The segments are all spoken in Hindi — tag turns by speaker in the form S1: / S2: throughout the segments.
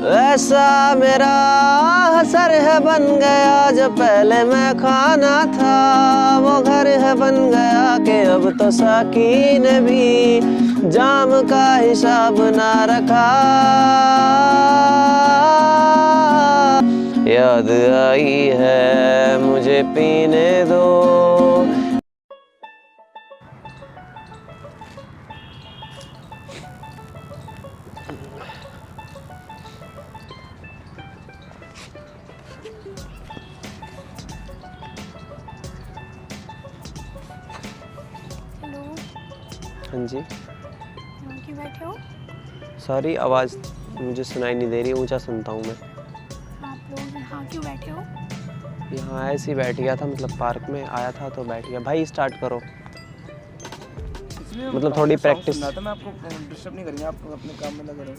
S1: ऐसा मेरा असर है बन गया जो पहले मैं खाना था, वो घर है बन गया कि अब तो साकी ने भी जाम का हिसाब ना रखा। याद आई है मुझे पीने दो। हाँ जी।
S2: यहाँ क्यों बैठे हो?
S1: सॉरी, आवाज़ मुझे सुनाई नहीं दे रही, ऊंचा सुनता हूँ मैं।
S2: आप लोग यहाँ क्यों बैठे हो?
S1: यहाँ ऐसे ही बैठ गया था, मतलब पार्क में आया था तो बैठ गया। भाई स्टार्ट करो, मतलब थोड़ी प्रैक्टिस।
S3: मैं आपको डिस्टर्ब नहीं करेंगे, आप अपने काम में लगे रहो।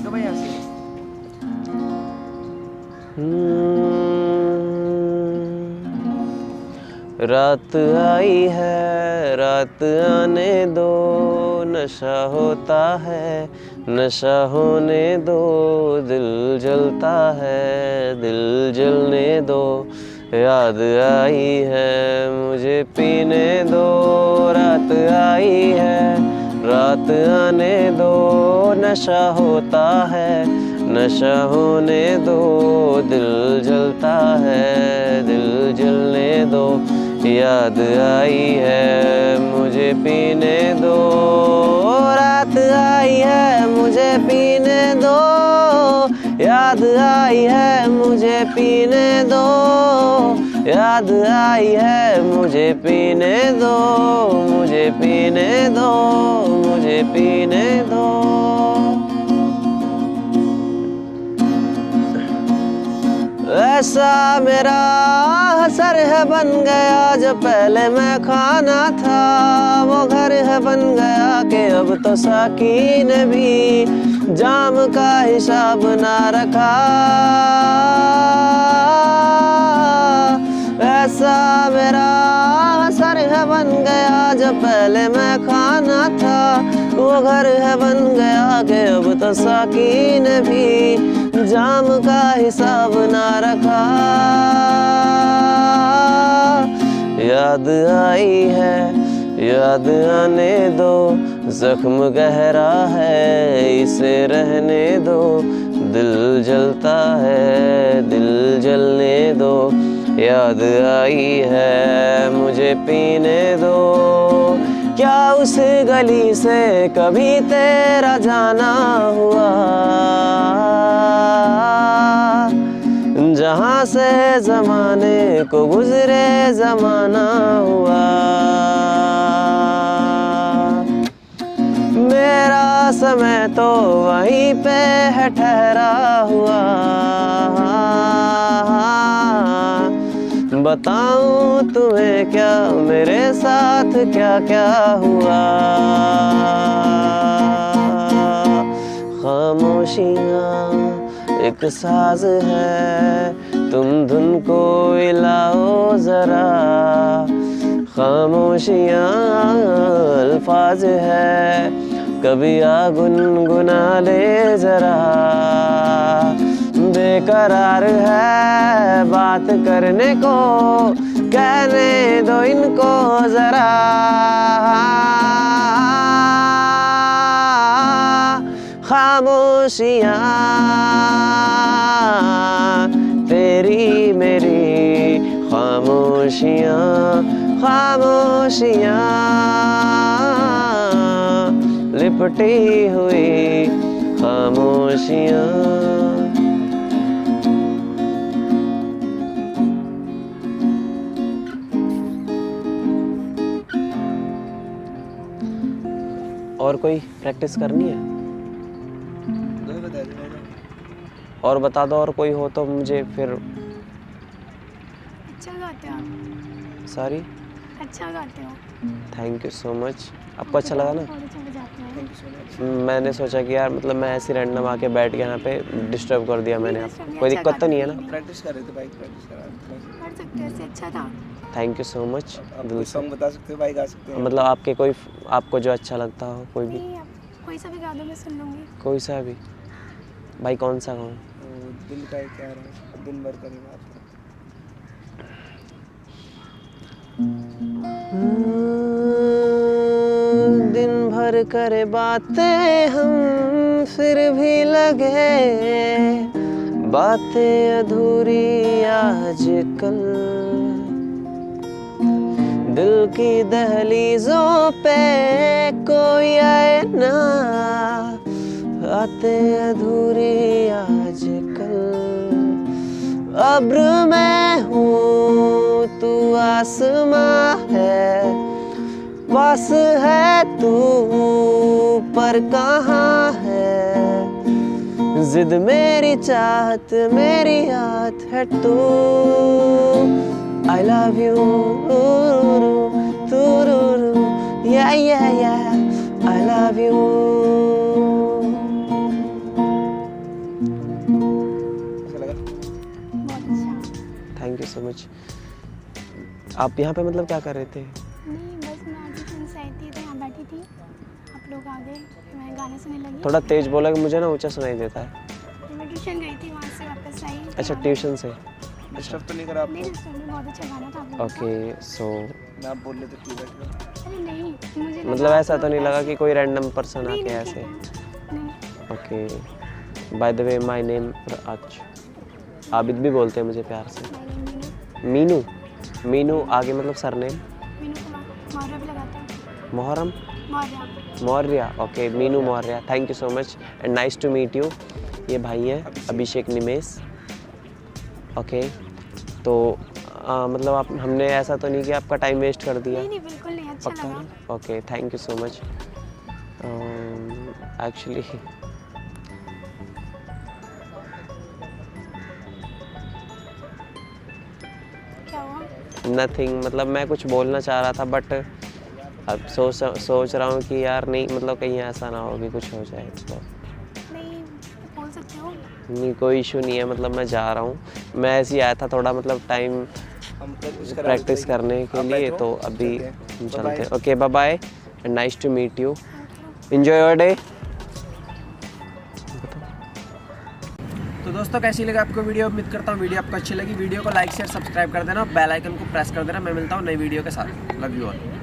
S3: तो भाई यहाँ से
S1: रात आई है, रात आने दो, नशा होता है, नशा होने दो, दिल जलता है, दिल जलने दो। याद आई है मुझे पीने दो। रात आई है, रात आने दो, नशा होता है, नशा होने दो, दिल जलता है, दिल जलने दो। याद आई है मुझे पीने दो। रात आई है मुझे पीने दो। याद आई है मुझे पीने दो। याद आई है मुझे पीने दो, मुझे पीने दो, मुझे पीने दो। ऐसा मेरा असर है बन गया जो पहले मैं खाना था, वो घर है बन गया कि अब तो साकी ने भी जाम का हिसाब ना रखा। ऐसा मेरा असर है बन गया जो पहले मैं खाना था, वो घर है बन गया कि अब तो साकी ने भी जाम का हिसाब ना रखा। याद आई है, याद आने दो, जख्म गहरा है इसे रहने दो, दिल जलता है, दिल जलने दो। याद आई है मुझे पीने दो। क्या उस गली से कभी तेरा जाना हुआ, जहाँ से जमाने को गुजरे जमाना हुआ। मेरा समय तो वहीं पे है ठहरा हुआ। बताऊं तुम्हें क्या मेरे साथ क्या क्या हुआ। खामोशियाँ एक साज है, तुम धुन को हिलाओ जरा। खामोशियाँ अल्फाज है, कभी आ गुनगुना ले जरा। बेकरार है बात करने को, कहने दो इनको जरा। खामोशियाँ तेरी मेरी खामोशियाँ, खामोशियाँ लिपटी हुई खामोशियाँ। और कोई प्रैक्टिस करनी है? और बता दो, और कोई हो तो मुझे फिर।
S2: अच्छा गाते हो आप।
S1: सॉरी,
S2: अच्छा गाते हो।
S1: Thank you so much. आपको अच्छा लगा ना?
S2: चले जाते हैं।
S1: मैंने सोचा कि यार मतलब मैं ऐसे रैंडम आके बैठ गया यहाँ पे, डिस्टर्ब कर दिया मैंने आपको। कोई दिक्कत तो नहीं है ना?
S3: प्रैक्टिस कर रहे थे, बाइक प्रैक्टिस कर रहे थे।
S2: कर सकते हो, ऐसे अच्छा था।
S1: थैंक यू सो मच
S3: आप
S1: दिल
S3: कोई
S1: से।
S3: सॉन्ग बता सकते हो भाई, गा सकते हैं?
S1: मतलब आपके कोई आपको जो अच्छा लगता हो कोई भी,
S2: नहीं, आप कोई सा भी गा दो, मैं सुन लूँगी।
S1: कोई सा भी। भाई कौन सा गाऊँ?
S3: वो दिल का क्या रहा, दिन भर करी बात।
S1: दिन भर करे बातें हम फिर भी लगे बातें अधूरी आजकल। दिल की दहलीजों पे कोई आए ना, बातें अधूरी आजकल। अब्र मैं हूँ तू आसमां है, पास है तू पर कहाँ है। जिद मेरी चाहत मेरी याद है तू। I love you, yeah yeah yeah, I love you।
S3: कैसा लगा?
S2: बहुत अच्छा।
S1: Thank you so much. आप यहाँ पे मतलब क्या कर रहे थे?
S2: नहीं, बस मैं ट्यूशन से आई थी तो यहाँ बैठी थी, आप लोग आ गए, मैं गाने सुनने लगी।
S1: थोड़ा तेज बोला कि मुझे ना ऊंचा सुनाई देता है।
S2: मैं ट्यूशन गई थी, वहाँ से वापस आई तो
S1: अच्छा
S2: यहाँ-
S1: ट्यूशन से।
S3: डिस्टर्ब तो नहीं करा
S2: नहीं,
S3: आपको?
S2: डिस्टर्ब, बहुत अच्छा गाना था आप लोगों का।
S1: ओके सो
S3: मैं आप बोल रहे थे प्लीज बैठ
S2: अरे नहीं, मुझे लगा
S1: मतलब
S2: आप
S1: ऐसा तो
S2: लोग
S1: नहीं लगा
S2: ऐसे-
S1: कि कोई रैंडम पर्सन
S2: नहीं,
S1: आके
S2: नहीं,
S1: ऐसे।
S2: ठीक है। नहीं,
S1: okay by the way my name Raj, Abid भी बोलते हैं मुझे प्यार से।
S2: नहीं,
S1: मीनू। मीनू आगे मतलब सरनेम
S2: मीनू कुमार, मौर्य भी लगाते हैं।
S1: Moharam
S2: Maurya.
S1: Maurya. Okay Meenu Maurya, thank you so much and nice to meet you. ये भाई हैं अभिषेक निमेश। ओके तो मतलब आप हमने ऐसा तो नहीं कि आपका टाइम वेस्ट कर दिया?
S2: नहीं, नहीं, बिल्कुल नहीं, अच्छा
S1: पक्का?
S2: लगा।
S1: Okay thank you so much. Actually
S2: क्या हुआ?
S1: नथिंग, मतलब मैं कुछ बोलना चाह रहा था बट अब सोच रहा हूँ कि यार नहीं मतलब कहीं ऐसा ना हो कि कुछ हो जाए तो।
S2: नहीं, बोल सकते हो।
S1: नहीं कोई इशू नहीं है, मतलब मैं जा रहा हूँ। मैं ऐसे ही आया था थोड़ा मतलब टाइम
S3: हम प्रैक्टिस
S1: प्रैक्टिस करने के
S3: आप
S1: लिए,
S3: बैठो,
S1: तो अभी
S3: चलते हैं।
S1: हम
S3: Bye
S1: चलते हैं।
S3: bye।
S1: Okay bye bye and nice to meet you,
S2: thank you.
S1: Enjoy your day.
S3: तो दोस्तों कैसी लगी आपको वीडियो? उम्मीद करता हूँ वीडियो आपको अच्छी लगी। वीडियो को लाइक शेयर सब्सक्राइब कर देना, बेल आइकन को प्रेस कर देना। मैं मिलता हूँ नई वीडियो के साथ। Love you all.